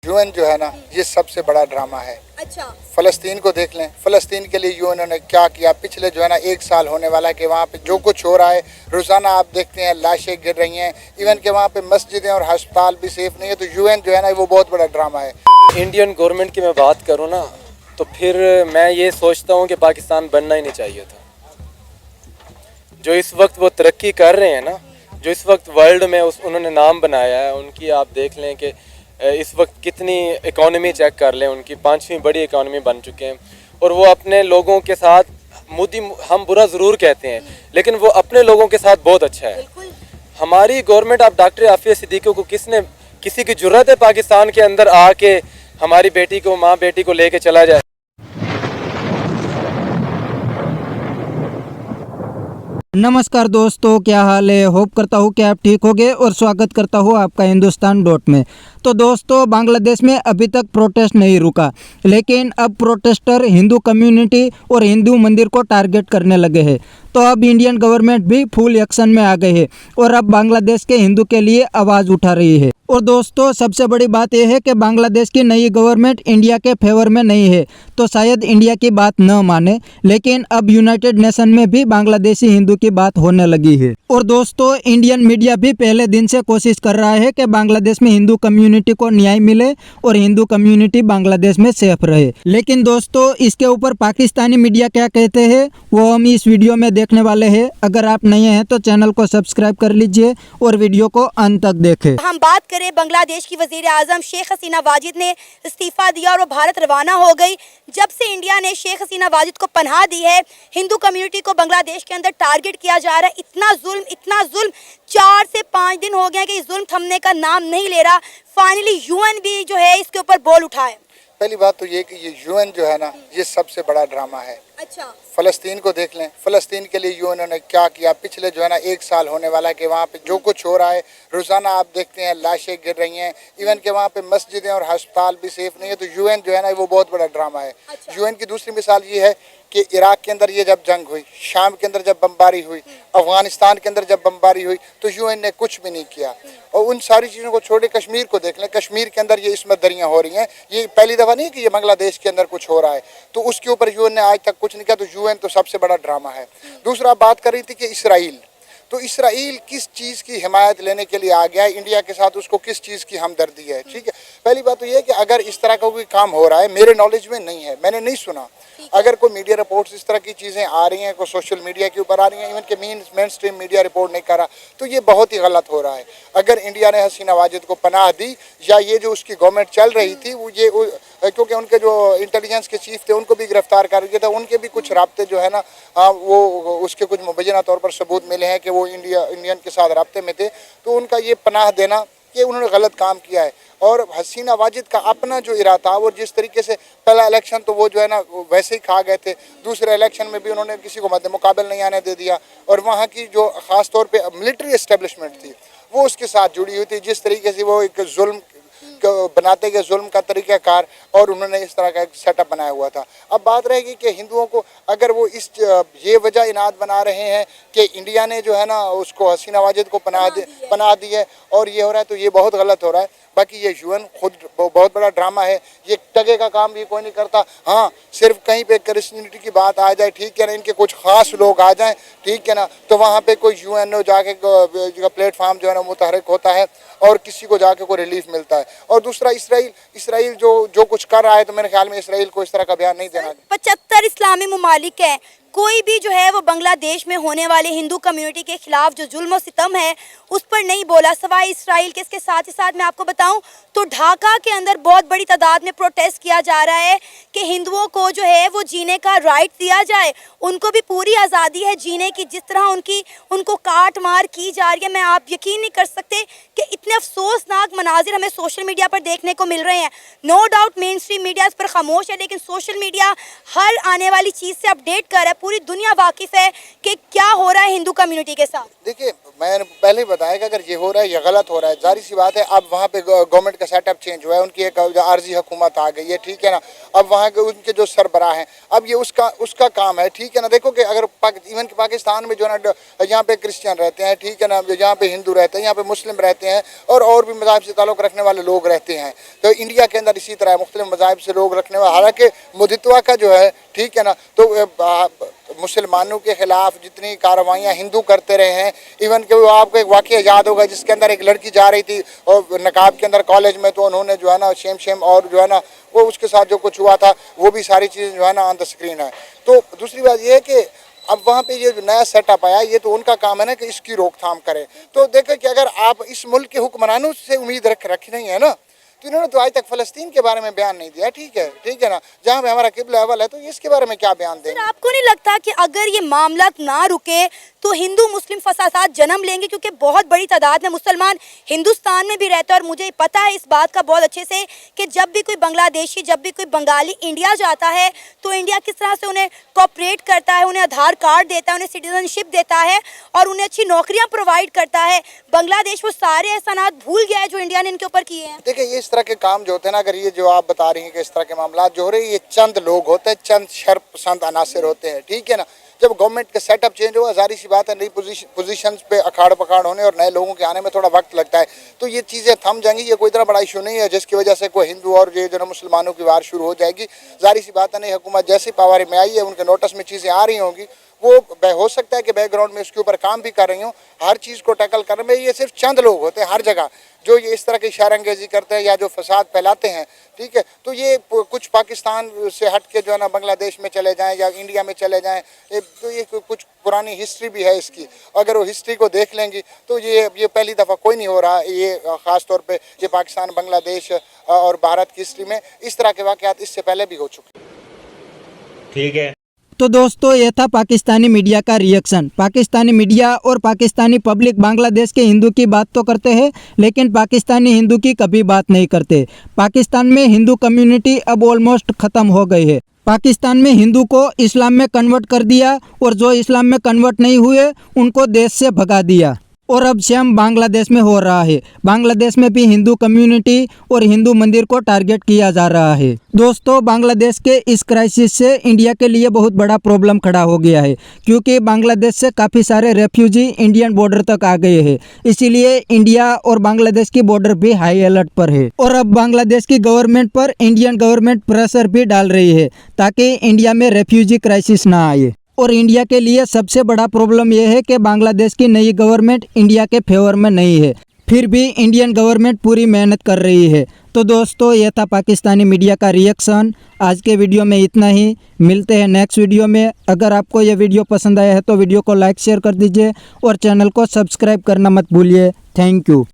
UN जो है ना, ये सबसे बड़ा ड्रामा है। अच्छा। फ़लस्तीन को देख लें, फ़लस्तीन के लिए यूएन ने क्या किया। पिछले जो है ना 1 साल होने वाला है कि वहाँ पे जो कुछ हो रहा है, रोज़ाना आप देखते हैं लाशें गिर रही हैं, इवन के वहाँ पे मस्जिदें और अस्पताल भी सेफ नहीं है। तो यूएन जो है ना वो बहुत बड़ा ड्रामा है। इंडियन गवर्नमेंट की मैं बात करूँ ना, तो फिर मैं ये सोचता हूँ कि पाकिस्तान बनना ही नहीं चाहिए था। जो इस वक्त वो तरक्की कर रहे हैं ना, जो इस वक्त वर्ल्ड में उन्होंने नाम बनाया है, उनकी आप देख लें कि इस वक्त कितनी इकॉनमी चेक कर लें, उनकी 5वीं बड़ी इकॉनमी बन चुके हैं। और वो अपने लोगों के साथ मोदी, हम बुरा ज़रूर कहते हैं लेकिन वो अपने लोगों के साथ बहुत अच्छा है। हमारी गवर्नमेंट, आप डॉक्टर आफिया सिद्दीकी को किसी की जुर्रत है पाकिस्तान के अंदर आके हमारी बेटी को, माँ बेटी को लेके चला जाए? नमस्कार दोस्तों, क्या हाल है। होप करता हूँ कि आप ठीक होंगे और स्वागत करता हूँ आपका हिंदुस्तान डॉट में। तो दोस्तों, बांग्लादेश में अभी तक प्रोटेस्ट नहीं रुका, लेकिन अब प्रोटेस्टर हिंदू कम्युनिटी और हिंदू मंदिर को टारगेट करने लगे हैं। तो अब इंडियन गवर्नमेंट भी फुल एक्शन में आ गई है और अब बांग्लादेश के हिंदू के लिए आवाज़ उठा रही है। और दोस्तों, सबसे बड़ी बात यह है कि बांग्लादेश की नई गवर्नमेंट इंडिया के फेवर में नहीं है, तो शायद इंडिया की बात न माने, लेकिन अब यूनाइटेड नेशन में भी बांग्लादेशी हिंदू की बात होने लगी है। और दोस्तों, इंडियन मीडिया भी पहले दिन से कोशिश कर रहा है कि बांग्लादेश में हिंदू कम्युनिटी को न्याय मिले और हिंदू कम्युनिटी बांग्लादेश में सेफ रहे। लेकिन दोस्तों, इसके ऊपर पाकिस्तानी मीडिया क्या कहते हैं वो हम इस वीडियो में देखने वाले हैं। अगर आप नए हैं तो चैनल को सब्सक्राइब कर लीजिए और वीडियो को अंत तक देखें। हम बात करें बांग्लादेश की वजीर आजम शेख हसीना वाजिद ने इस्तीफा दिया और वो भारत रवाना हो गई। जब से इंडिया ने शेख हसीना वाजिद को पनाह दी है, हिंदू कम्युनिटी को बांग्लादेश के अंदर टारगेट किया जा रहा है। इतना जुल्म 4 से 5 दिन हो गए कि इस जुल्म थमने का नाम नहीं ले रहा। फाइनली यूएन भी जो है इसके ऊपर बोल उठाए। पहली बात तो ये कि ये यूएन जो है ना, ये सबसे बड़ा ड्रामा है। अच्छा। फ़लस्तीन को देख लें, फ़लस्तीन के लिए यूएन ने क्या किया। पिछले जो है ना 1 साल होने वाला है कि वहाँ पे जो कुछ हो रहा है, रोज़ाना आप देखते हैं लाशें गिर रही हैं, इवन के वहाँ पे मस्जिदें और अस्पताल भी सेफ नहीं है। तो यूएन जो है ना वो बहुत बड़ा ड्रामा है। अच्छा। यूएन की दूसरी मिसाल ये है कि इराक के अंदर ये जब जंग हुई, शाम के अंदर जब बमबारी हुई, अफगानिस्तान के अंदर जब बमबारी हुई, तो यूएन ने कुछ भी नहीं किया। और उन सारी चीज़ों को छोड़े कश्मीर को देख लें, कश्मीर के अंदर ये इसमें दरियाँ हो रही हैं। ये पहली दफ़ा नहीं कि ये बांग्लादेश के अंदर कुछ हो रहा है, तो उसके ऊपर यूएन ने आज तक कुछ नहीं किया। तो यूएन तो सबसे बड़ा ड्रामा है। दूसरा बात कर रही थी कि इसराइल, तो इसराइल किस चीज़ की हिमायत लेने के लिए आ गया है इंडिया के साथ, उसको किस चीज़ की हमदर्दी है। ठीक है, पहली बात तो ये है कि अगर इस तरह का कोई काम हो रहा है, मेरे नॉलेज में नहीं है, मैंने नहीं सुना। अगर कोई मीडिया रिपोर्ट्स इस तरह की चीज़ें आ रही हैं, कोई सोशल मीडिया के ऊपर आ रही हैं, इवन के मेन स्ट्रीम मीडिया रिपोर्ट नहीं कर रहा, तो ये बहुत ही गलत हो रहा है। अगर इंडिया ने हसीना वाजिद को पनाह दी, या ये जो उसकी गवर्नमेंट चल रही थी वो ये क्योंकि उनके जो इंटेलिजेंस के चीफ थे उनको भी गिरफ्तार कर दिया था, उनके भी कुछ राब्ते जो है ना वो उसके कुछ मुबैना तौर पर सबूत मिले हैं कि वो इंडियन के साथ राब्ते में थे। तो उनका ये पनाह देना, ये उन्होंने गलत काम किया है। और हसीना वाजिद का अपना जो इरादा था, और जिस तरीके से पहला इलेक्शन तो वो जो है ना वैसे ही खा गए थे, दूसरे इलेक्शन में भी उन्होंने किसी को मद्दे मुकाबल नहीं आने दे दिया। और वहाँ की जो ख़ास तौर पे मिलिट्री एस्टेब्लिशमेंट थी वो उसके साथ जुड़ी हुई थी। जिस तरीके से वो एक जुल्म बनाते गए, जुल्म का तरीक़ाकार, और उन्होंने इस तरह का एक सेटअप बनाया हुआ था। अब बात रहेगी कि हिंदुओं को अगर वो ये वजह इनाद बना रहे हैं कि इंडिया ने जो है ना उसको हसीना वाजिद को पनाह दी है और ये हो रहा है, तो ये बहुत गलत हो रहा है। बाकी ये यूएन खुद बहुत बड़ा ड्रामा है। ये टगे का काम भी कोई नहीं करता। हाँ, सिर्फ कहीं पे क्रिश्चियनिटी की बात आ जाए, ठीक है ना, इनके कुछ ख़ास लोग आ जाएं, ठीक है ना, तो वहाँ पे कोई यूएन जाके प्लेटफार्म जो है ना मुतहरिक होता है और किसी को जाके कोई रिलीफ मिलता है। और दूसरा इसराइल जो कुछ कर रहा है, तो मेरे ख्याल में इसराइल को इस तरह का बयान नहीं देना। 75 इस्लामी मुमालिक है, कोई भी जो है वो बांग्लादेश में होने वाले हिंदू कम्युनिटी के खिलाफ जो जुल्म और सितम है उस पर नहीं बोला, सवाए इसराइल के। इसके साथ ही साथ मैं आपको बताऊं तो ढाका के अंदर बहुत बड़ी तादाद में प्रोटेस्ट किया जा रहा है कि हिंदुओं को जो है वो जीने का राइट दिया जाए, उनको भी पूरी आज़ादी है जीने की। जिस तरह उनको काट मार की जा रही है, मैं आप यकीन नहीं कर सकते कि इतने अफसोसनाक मनाजिर हमें सोशल मीडिया पर देखने को मिल रहे हैं। No doubt mainstream media इस पर खामोश है, लेकिन सोशल मीडिया हर आने वाली चीज़ से अपडेट कर रहा है। पूरी दुनिया वाकिफ है कि क्या हो रहा है हिंदू कम्युनिटी के साथ। देखिए, मैंने पहले ही बताया कि अगर ये हो रहा है, ये गलत हो रहा है, जाहिर सी बात है। अब वहाँ पे गवर्नमेंट का सेटअप चेंज हुआ है, उनकी एक आर्जी हुकूमत आ गई है, ठीक है ना। अब वहाँ के उनके जो सरबराह हैं, अब ये उसका काम है, ठीक है ना। देखो कि अगर इवन कि पाकिस्तान में जो है ना, यहाँ पे क्रिश्चियन रहते हैं, ठीक है ना, यहाँ पे हिंदू रहते हैं, यहाँ पे मुस्लिम रहते हैं, और भी मज़ाहिब से ताल्लुक़ रखने वाले लोग रहते हैं। तो इंडिया के अंदर इसी तरह मुख्तलिफ मज़ाहिब से लोग रखने वाले, हालांकि मुदितवा का जो है, ठीक है ना, तो मुसलमानों के ख़िलाफ़ जितनी कार्रवाइयाँ हिंदू करते रहे हैं, इवन कि वो आपको एक वाक़या याद होगा जिसके अंदर एक लड़की जा रही थी और नकाब के अंदर कॉलेज में, तो उन्होंने जो है ना शेम और जो है ना वो उसके साथ जो कुछ हुआ था वो भी सारी चीज़ें जो है ना ऑन द स्क्रीन है। तो दूसरी बात ये है कि अब वहाँ पे ये जो नया सेटअप आया, ये तो उनका काम है ना कि इसकी रोकथाम करें। तो देखें कि अगर आप इस मुल्क के हुक्मरानों से उम्मीद रखी नहीं है ना, तो इन्होंने तो आज तक फ़लस्तीन के बारे में बयान नहीं दिया, ठीक है ना, जहाँ पे हमारा किबला अव्वल है, तो इसके बारे में क्या बयान देंगे? आपको नहीं लगता कि अगर ये मामला ना रुके तो हिंदू मुस्लिम फसादात जन्म लेंगे? क्योंकि बहुत बड़ी तादाद में मुसलमान हिंदुस्तान में भी रहते हैं, और मुझे पता है इस बात का बहुत अच्छे से कि जब भी कोई बांग्लादेशी, जब भी कोई बंगाली इंडिया जाता है तो इंडिया किस तरह से उन्हें कोऑपरेट करता है, उन्हें आधार कार्ड देता है, उन्हें सिटीजनशिप देता है और उन्हें अच्छी नौकरियाँ प्रोवाइड करता है। बांग्लादेश वो सारे एहसानात भूल गया है जो इंडिया ने इनके ऊपर किए हैं। देखिए, ये इस तरह के काम जो होते हैं ना, अगर ये जो आप बता रही हैं कि इस तरह के मामला जो हो रहे हैं, ये चंद लोग होते हैं, चंद शर्पसंद अनासिर होते हैं, ठीक है ना। जब गवर्नमेंट का सेटअप चेंज हुआ, जारी सी बात है, नई पोजीशंस पे अखाड़ पखाड़ होने और नए लोगों के आने में थोड़ा वक्त लगता है, तो ये चीज़ें थम जाएंगी। ये कोई इतना बड़ा इशू नहीं है जिसकी वजह से कोई हिंदू और ये जो ना मुसलमानों की वार शुरू हो जाएगी। जारी सी बात है, नई हुकूमत जैसी पावर में आई है, उनके नोटिस में चीज़ें आ रही होंगी, वो हो सकता है कि बैकग्राउंड में इसके ऊपर काम भी कर रही हूँ, हर चीज़ को टैकल करने में। ये सिर्फ चंद लोग होते हैं हर जगह जो ये इस तरह की इशाराअंगेज़ी करते हैं या जो फसाद फैलाते हैं, ठीक है। तो ये कुछ पाकिस्तान से हट के जो है ना बांग्लादेश में चले जाएं या इंडिया में चले जाएं, तो ये कुछ पुरानी हिस्ट्री भी है इसकी। अगर वो हिस्ट्री को देख लेंगी तो ये पहली दफ़ा कोई नहीं हो रहा। ये ख़ास तौर पे ये पाकिस्तान, बांग्लादेश और भारत की हिस्ट्री में इस तरह के वाक़यात इससे पहले भी हो चुके हैं, ठीक है। तो दोस्तों, ये था पाकिस्तानी मीडिया का रिएक्शन। पाकिस्तानी मीडिया और पाकिस्तानी पब्लिक बांग्लादेश के हिंदू की बात तो करते हैं, लेकिन पाकिस्तानी हिंदू की कभी बात नहीं करते। पाकिस्तान में हिंदू कम्युनिटी अब ऑलमोस्ट ख़त्म हो गई है। पाकिस्तान में हिंदू को इस्लाम में कन्वर्ट कर दिया और जो इस्लाम में कन्वर्ट नहीं हुए उनको देश से भगा दिया। और अब सेम बांग्लादेश में हो रहा है। बांग्लादेश में भी हिंदू कम्युनिटी और हिंदू मंदिर को टारगेट किया जा रहा है। दोस्तों, बांग्लादेश के इस क्राइसिस से इंडिया के लिए बहुत बड़ा प्रॉब्लम खड़ा हो गया है, क्योंकि बांग्लादेश से काफ़ी सारे रेफ्यूजी इंडियन बॉर्डर तक आ गए हैं। इसीलिए इंडिया और बांग्लादेश की बॉर्डर भी हाई अलर्ट पर है। और अब बांग्लादेश की गवर्नमेंट पर इंडियन गवर्नमेंट प्रेशर भी डाल रही है ताकि इंडिया में रेफ्यूजी क्राइसिस ना आए। और इंडिया के लिए सबसे बड़ा प्रॉब्लम यह है कि बांग्लादेश की नई गवर्नमेंट इंडिया के फेवर में नहीं है, फिर भी इंडियन गवर्नमेंट पूरी मेहनत कर रही है। तो दोस्तों, यह था पाकिस्तानी मीडिया का रिएक्शन। आज के वीडियो में इतना ही, मिलते हैं नेक्स्ट वीडियो में। अगर आपको यह वीडियो पसंद आया है तो वीडियो को लाइक शेयर कर दीजिए और चैनल को सब्सक्राइब करना मत भूलिए। Thank you.